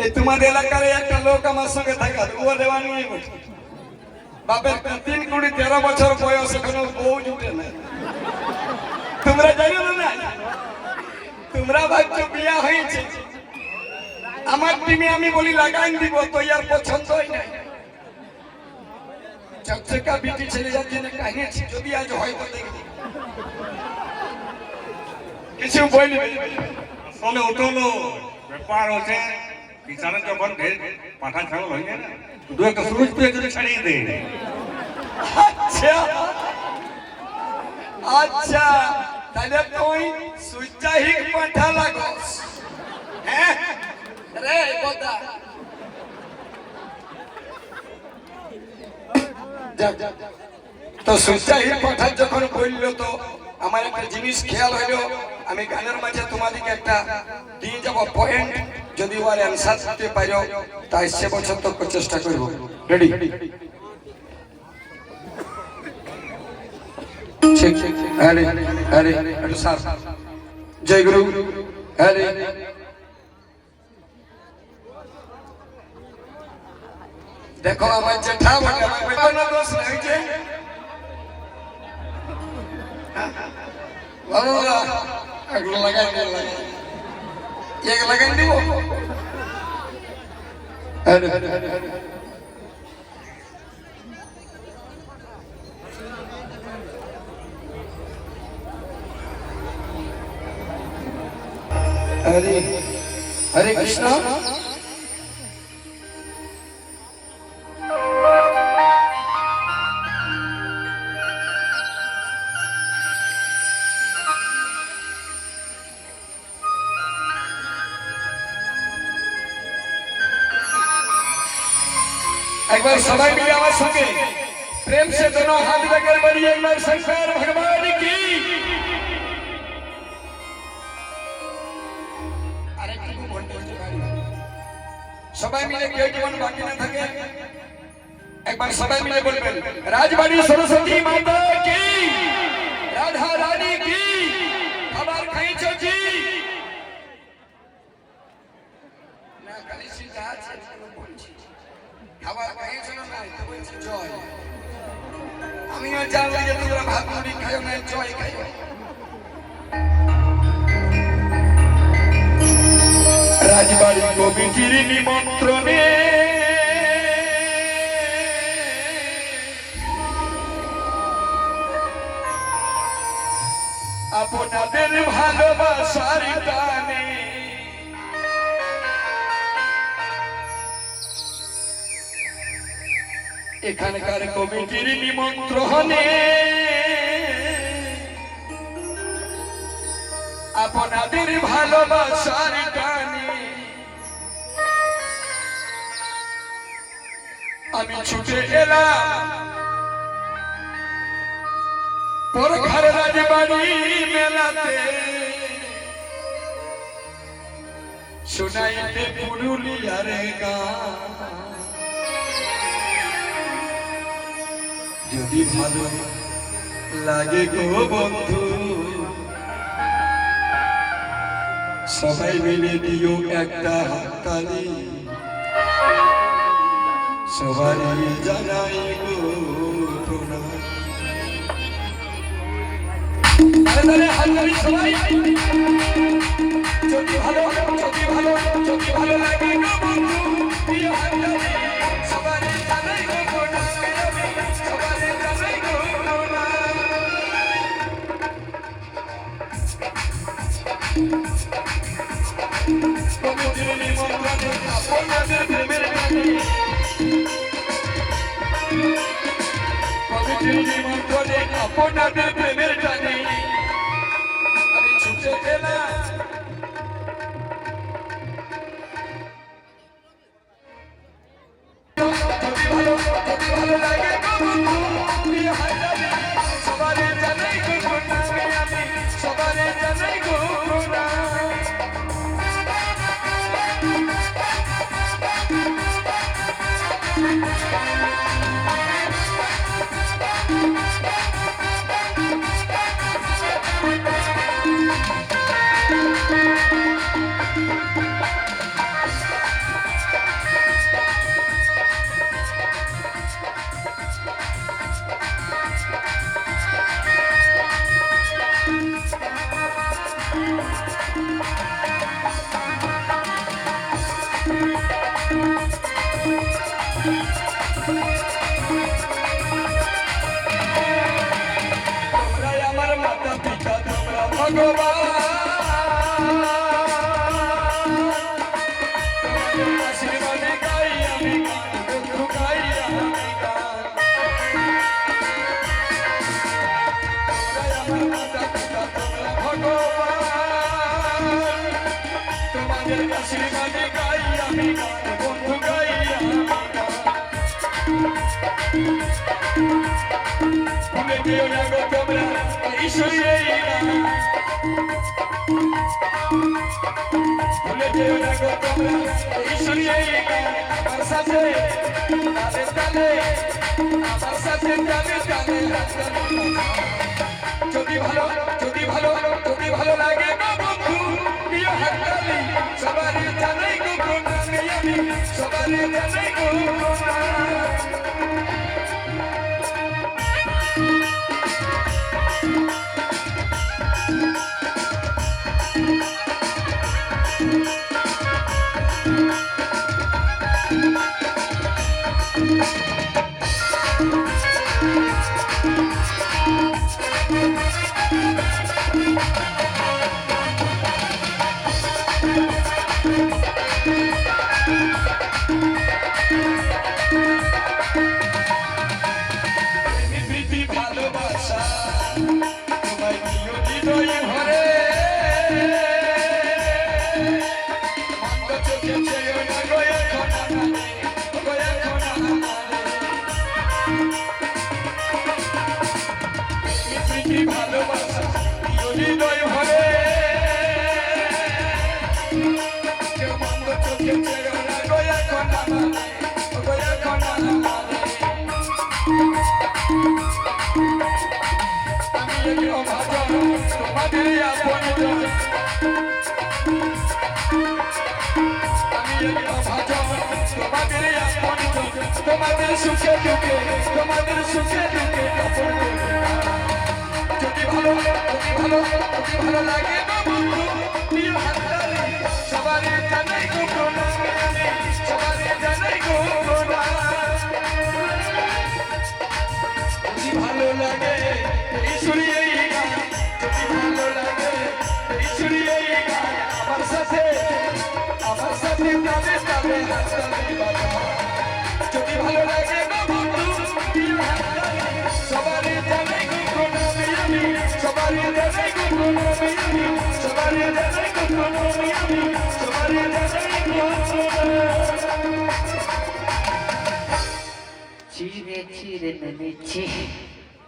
এই তোমাদের এলাকার একটা লোক আমার সঙ্গে থাকা ও দেওয়া নিয়ে বলছে বাপের 3-13 বছর বয়স এখনো বউ জুটে না। তোমরা জানো না, তোমরা ভাবছো বিয়া হয়েছে। আমার টিমে আমি বলি লাগাই দিব, তো ইয়ার পছন্দই নাই। চকচকা বিটি ছেলে যাচ্ছে না কাহিনী, যদি আজ হয় তো দেখবি কিছু বলবে। আসলে ওটা হলো ব্যাপার হচ্ছে কিষানে যখন পাঠা ছাগল হয়ে যায় না, দু একটা সুরজ পেয়ে যদি ছাড়িয়ে দেয়। আচ্ছা আচ্ছা, তাহলে তুই সুচাহিক পাঠা লাগস। হ্যাঁ রে কথা তো সুচাহিক পাঠা যখন বললো, তো আমার একটা জিনিস খেয়াল হইলো, আমি গানের মাঝে তোমাদেরকে একটা দিয়ে যাব পয়েন্ট। যদি ওর অ্যান্সার দিতে পারো তাই সে বছর তো চেষ্টা করবো। রেডি? ঠিক ঠিক। আরে আরে আরে স্যার, জয় গুরু। আরে দেখো আমার জেঠা বলে আমার দোষ নাই যে ভালো এগুলো লাগাই এক লাগাই দিব। আরে আরে আরে হরে হরে কৃষ্ণ। একবার সবাই মিলে আমার সঙ্গে প্রেম से दोनों हाथ लेकर बढ़िए एक बार शंकर भगवान की। সবাই মিলে কেউ জীবন বাকি না থাকে, একবার সবাই মিলে বলবেন রাজবাড়ি সরস্বতী মাতা কি, রাধা রানী কি, আবার খাইছো কি না কালিসি যা আছে বলছি, খাবার খাইছো না তো বলছি জয়। আমিও জানলাম যে তোমরা ভাত মুড়ি খাইও না, জয় খাইও। রাজবাড়ি কমিটির নিমন্ত্রণে আপনাদের ভালোবাসার গানে এখানকার কমিটির নিমন্ত্রণে আপনাদের ভালোবাসার গানে আমি ছুটে এলাম পরঘার রাজবাড়ি মেলাতে, শোনাইতে পুরুলিয়ার গান। যদি ভালো লাগে গো বন্ধু, সবাই মিলে দিও একটা হাততালি, সবাই জানাই গো প্রণাম। আরে হাততালি সবাই, যদি ভালো লাগে গো বন্ধু, দিও হাততালি, সবাই জানাই গো প্রণাম, সবাই জানাই গো প্রণাম। কমিটির নিমন্ত্রণে আপনাদের প্রেমের গানে, কমিটির নিমন্ত্রণে আপনাদের প্রেমের গানে আমি ছুটে গেলাম। ভালো লাগে সবার জানাই গো আমি সবার জানাই গো। আশীর্বাদে গাই আমি গান, বন্ধু গাই আমি গান। তোমরাই আমার মাতা পিতা, তোমরা ভগবান। তোমাদের আশীর্বাদে গাই আমি গান, বন্ধু গাই আমি গান। ভুলে যেও না গো তোমরা ঈশ্বরী এই গান। ভুলে যেও না গো তোমরা ঈশ্বরী এই গান। আমার সাথে তালে তালে, আমার সাথে তালে তালে হাত তালি। যদি ভালো যদি ভালো লাগে গো বন্ধু প্রিয় হাততালি। সবারই জানাই গো প্রণাম আমি, সবারই জানাই গো প্রণাম। প্রীতি ভালোবাসা তোমায় দিও হৃদয় ভরে। মন্দ চোখে চেয়েও না গো এখন আমারে, গো এখন আমারে। প্রীতি ভালোবাসা দিও হৃদয় ভরে। কেউ মন্দ চোখে চেয়েও না গো এখন আমারে, গো এখন আমারে। আমি এক অভাজন তোমাদেরই আপনজন। আমি এক অভাজন তোমাদেরই আপনজন। তোমাদের সুখে দুঃখে, তোমাদের সুখে দুঃখে কাপড় দেব। যদি ভালো লাগে গো বন্ধু প্রিয় হাততালি। সবারই জানাই গো প্রণাম আমি, সবারই জানাই গো প্রণাম। যদি ভালো লাগে ঈশ্বরী এই গান, যদি ভালো লাগে ঈশ্বরী এই গান। আমার সাথে তালে তালে হাততালি বাজাও। যদি ভালো লাগে গো বন্ধু প্রিয় হাততালি। সবারই জানাই গো প্রণাম আমি, সবারই জানাই গো প্রণাম আমি, সবারই জানাই গো প্রণাম আমি, সবারই জানাই গো প্রণাম। চিরে চিরে নেমেছি